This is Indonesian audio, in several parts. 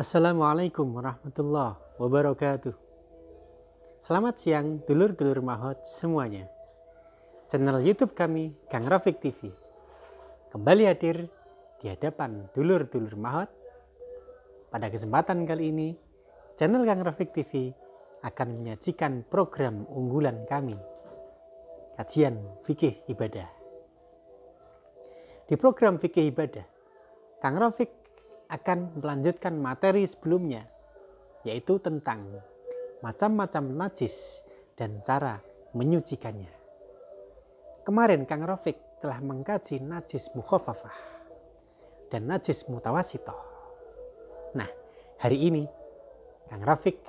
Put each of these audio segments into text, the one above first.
Assalamualaikum warahmatullahi wabarakatuh. Selamat siang dulur-dulur mahot semuanya. Channel YouTube kami Kang Rafiq TV kembali hadir di hadapan dulur-dulur mahot. Pada kesempatan kali ini, channel Kang Rafiq TV akan menyajikan program unggulan kami, kajian fikih ibadah. Di program fikih ibadah, Kang Rafiq akan melanjutkan materi sebelumnya, yaitu tentang macam-macam najis dan cara menyucikannya. Kemarin Kang Rafiq telah mengkaji najis mukhaffafah dan najis mutawasitoh. Nah, hari ini Kang Rafiq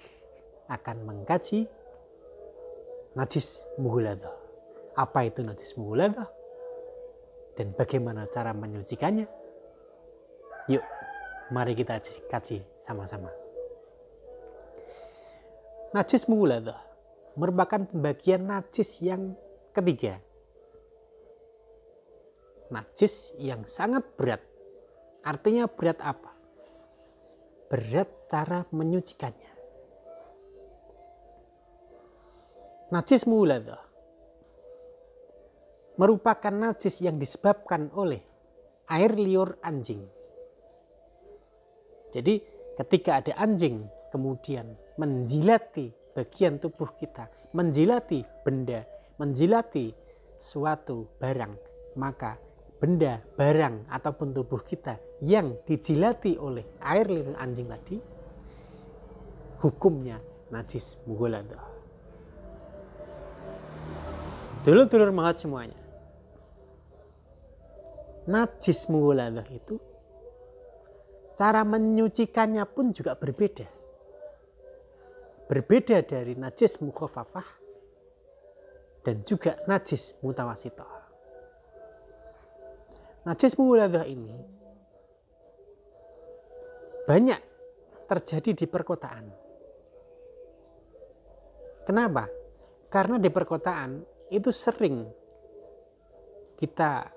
akan mengkaji najis mughaladah. Apa itu najis mughaladah dan bagaimana cara menyucikannya? Yuk, mari kita kaji sama-sama. Najis mughaladah merupakan pembagian najis yang ketiga. Najis yang sangat berat. Artinya berat apa? Berat cara menyucikannya. Najis mughaladah merupakan najis yang disebabkan oleh air liur anjing. Jadi ketika ada anjing kemudian menjilati bagian tubuh kita, menjilati benda, menjilati suatu barang, maka benda, barang ataupun tubuh kita yang dijilati oleh air liur anjing tadi, hukumnya najis mughaladah. Dulur-dulur mahat semuanya, najis mughaladah itu cara menyucikannya pun juga berbeda. Berbeda dari najis mukhaffafah dan juga najis mutawasitoh. Najis mughaladah ini banyak terjadi di perkotaan. Kenapa? Karena di perkotaan itu sering kita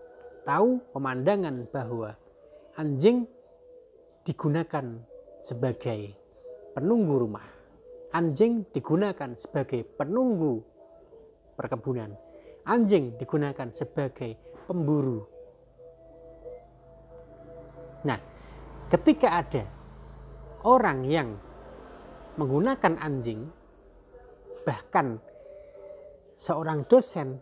tahu pemandangan bahwa anjing digunakan sebagai penunggu rumah. Anjing digunakan sebagai penunggu perkebunan. Anjing digunakan sebagai pemburu. Nah, ketika ada orang yang menggunakan anjing, bahkan seorang dosen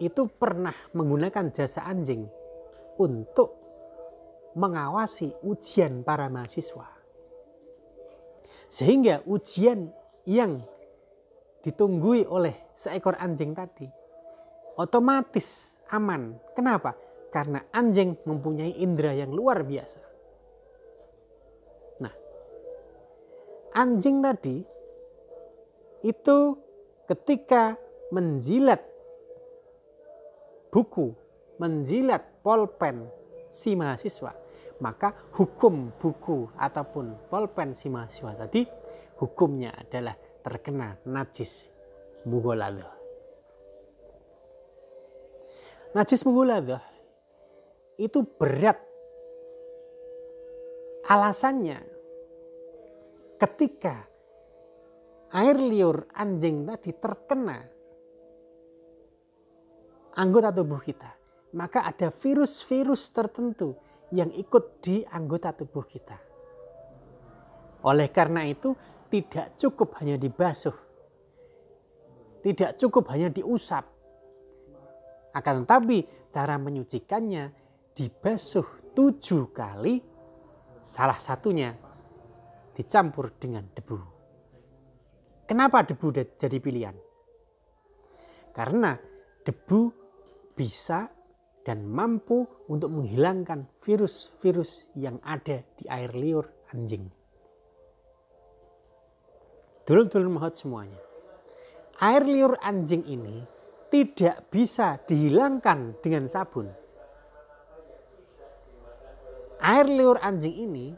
itu pernah menggunakan jasa anjing untuk mengawasi ujian para mahasiswa. Sehingga ujian yang ditunggui oleh seekor anjing tadi otomatis aman. Kenapa? Karena anjing mempunyai indera yang luar biasa. Nah, anjing tadi itu ketika menjilat buku, menjilat polpen si mahasiswa, maka hukum buku ataupun polpen si mahasiswa tadi hukumnya adalah terkena najis mughaladah. Najis mughaladah itu berat. Alasannya ketika air liur anjing tadi terkena anggota tubuh kita, maka ada virus-virus tertentu yang ikut di anggota tubuh kita. Oleh karena itu tidak cukup hanya dibasuh, tidak cukup hanya diusap, akan tetapi cara menyucikannya dibasuh 7 kali, salah satunya dicampur dengan debu. Kenapa debu jadi pilihan? Karena debu bisa dan mampu untuk menghilangkan virus-virus yang ada di air liur anjing. Dulur-dulur mahot semuanya, air liur anjing ini tidak bisa dihilangkan dengan sabun. Air liur anjing ini,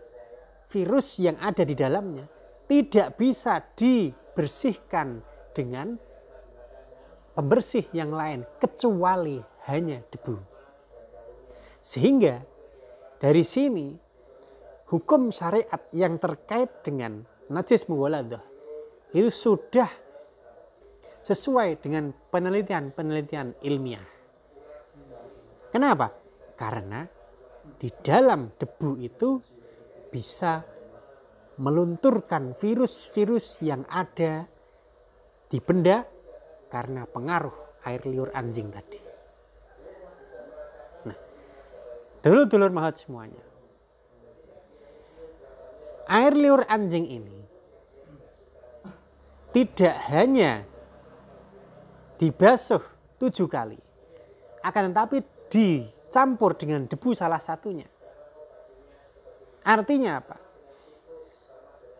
virus yang ada di dalamnya tidak bisa dibersihkan dengan pembersih yang lain kecuali hanya debu. Sehingga dari sini hukum syariat yang terkait dengan najis mughaladah itu sudah sesuai dengan penelitian ilmiah. Kenapa? Karena di dalam debu itu bisa melunturkan virus-virus yang ada di benda karena pengaruh air liur anjing tadi. Nah, dulur-dulur mahat semuanya. Air liur anjing ini tidak hanya dibasuh 7 kali, akan tetapi dicampur dengan debu salah satunya. Artinya apa?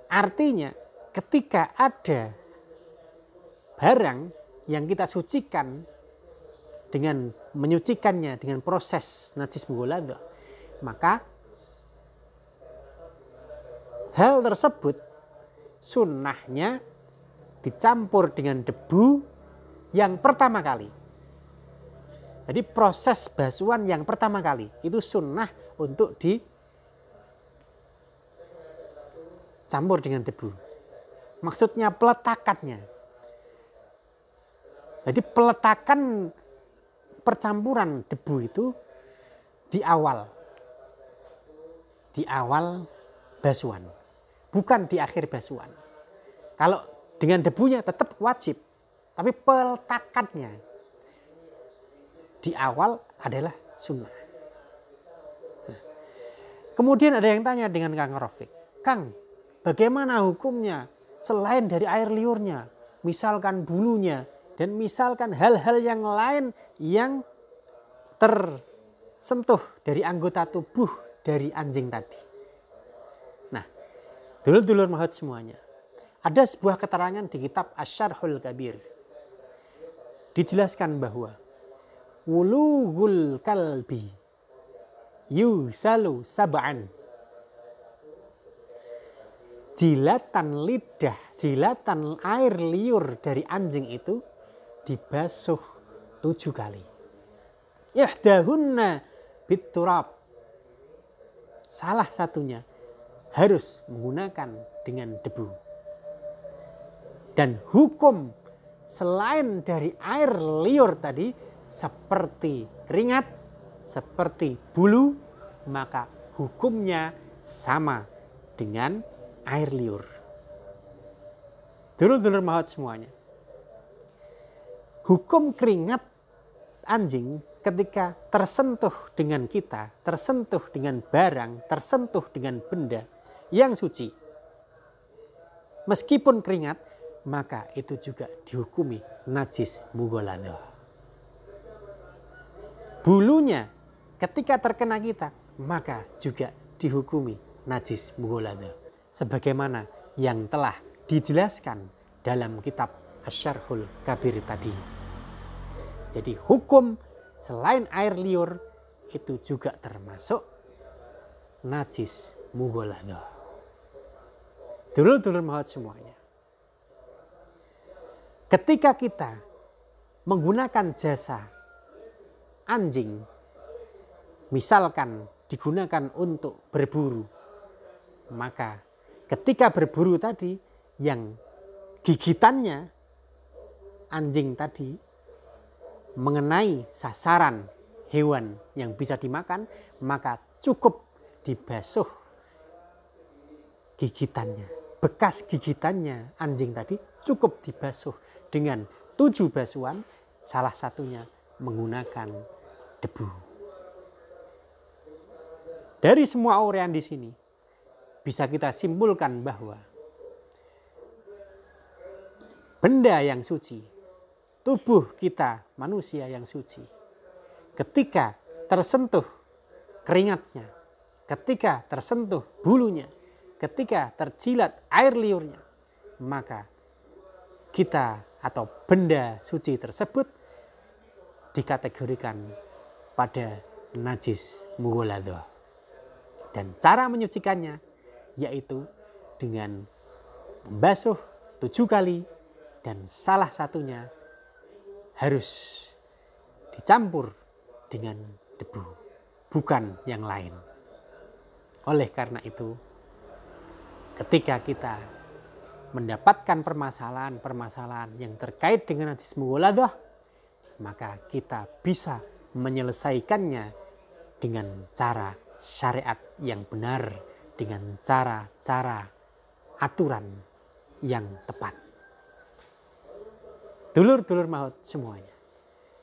Artinya ketika ada barang yang kita sucikan dengan menyucikannya dengan proses najis mughaladah, maka hal tersebut sunnahnya dicampur dengan debu yang pertama kali. Jadi proses basuhan yang pertama kali itu sunnah untuk dicampur dengan debu. Maksudnya peletakannya. Jadi peletakan percampuran debu itu di awal basuhan, bukan di akhir basuhan. Kalau dengan debunya tetap wajib, tapi peletakannya di awal adalah sunnah. Nah, kemudian ada yang tanya dengan Kang Rafiq, Kang, bagaimana hukumnya selain dari air liurnya, misalkan bulunya, dan misalkan hal-hal yang lain yang tersentuh dari anggota tubuh dari anjing tadi. Nah, dulur-dulur mahat semuanya, ada sebuah keterangan di kitab Asy-Syarhul Kabir. Dijelaskan bahwa wulughul kalbi yusalu sab'an. Jilatan lidah, jilatan air liur dari anjing itu dibasuh 7 kali. Ihdahunna bitturab. Salah satunya harus menggunakan dengan debu. Dan hukum selain dari air liur tadi seperti keringat, seperti bulu, maka hukumnya sama dengan air liur. Dulur-dulur mahat semuanya. Hukum keringat anjing ketika tersentuh dengan kita, tersentuh dengan barang, tersentuh dengan benda yang suci, meskipun keringat, maka itu juga dihukumi najis mughaladah. Bulunya ketika terkena kita, maka juga dihukumi najis mughaladah, sebagaimana yang telah dijelaskan dalam kitab Asy-Syarhul Kabir tadi. Jadi hukum selain air liur itu juga termasuk najis mughaladah. Dulur-dulur mahat semuanya. Ketika kita menggunakan jasa anjing, misalkan digunakan untuk berburu, maka ketika berburu tadi yang gigitannya anjing tadi mengenai sasaran hewan yang bisa dimakan, maka cukup dibasuh gigitannya. Bekas gigitannya anjing tadi cukup dibasuh dengan 7 basuhan, salah satunya menggunakan debu. Dari semua uraian di sini bisa kita simpulkan bahwa benda yang suci, tubuh kita manusia yang suci, ketika tersentuh keringatnya, ketika tersentuh bulunya, ketika terjilat air liurnya, maka kita atau benda suci tersebut dikategorikan pada najis mughaladah. Dan cara menyucikannya yaitu dengan membasuh 7 kali dan salah satunya harus dicampur dengan debu, bukan yang lain. Oleh karena itu, ketika kita mendapatkan permasalahan-permasalahan yang terkait dengan najis mughaladah, maka kita bisa menyelesaikannya dengan cara syariat yang benar, dengan cara-cara aturan yang tepat. Dulur-dulur maut semuanya,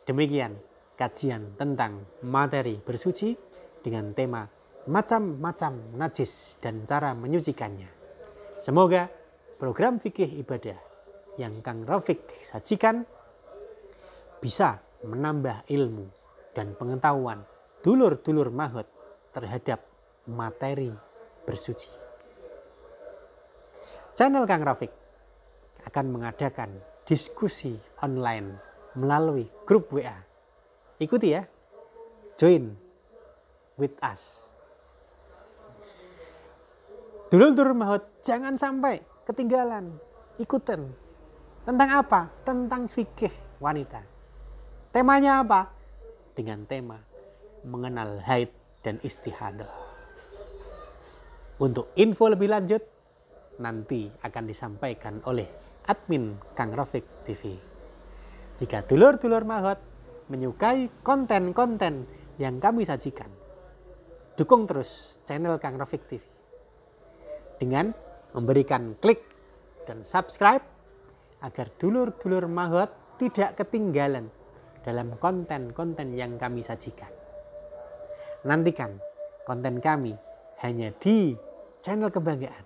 demikian kajian tentang materi bersuci dengan tema macam-macam najis dan cara menyucikannya. Semoga program fikih ibadah yang Kang Rafiq sajikan bisa menambah ilmu dan pengetahuan dulur-dulur mahot terhadap materi bersuci. Channel Kang Rafiq akan mengadakan diskusi online melalui grup WA. Ikuti ya, join with us. Dulur-dulur mahot jangan sampai ketinggalan, ikutan. Tentang apa? Tentang fikih wanita. Temanya apa? Dengan tema mengenal haid dan istihadah. Untuk info lebih lanjut nanti akan disampaikan oleh admin Kang Rafiq TV. Jika dulur-dulur mahot menyukai konten-konten yang kami sajikan, dukung terus channel Kang Rafiq TV dengan memberikan klik dan subscribe agar dulur-dulur mahot tidak ketinggalan dalam konten-konten yang kami sajikan. Nantikan konten kami hanya di channel kebanggaan,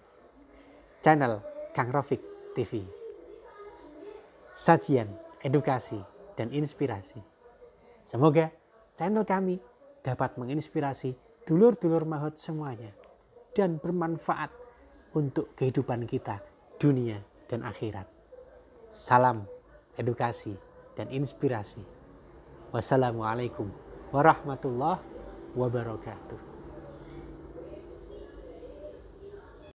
channel Kang Rafiq TV. Sajian, edukasi, dan inspirasi. Semoga channel kami dapat menginspirasi dulur-dulur mahot semuanya dan bermanfaat untuk kehidupan kita, dunia dan akhirat. Salam edukasi dan inspirasi. Wassalamualaikum warahmatullahi wabarakatuh.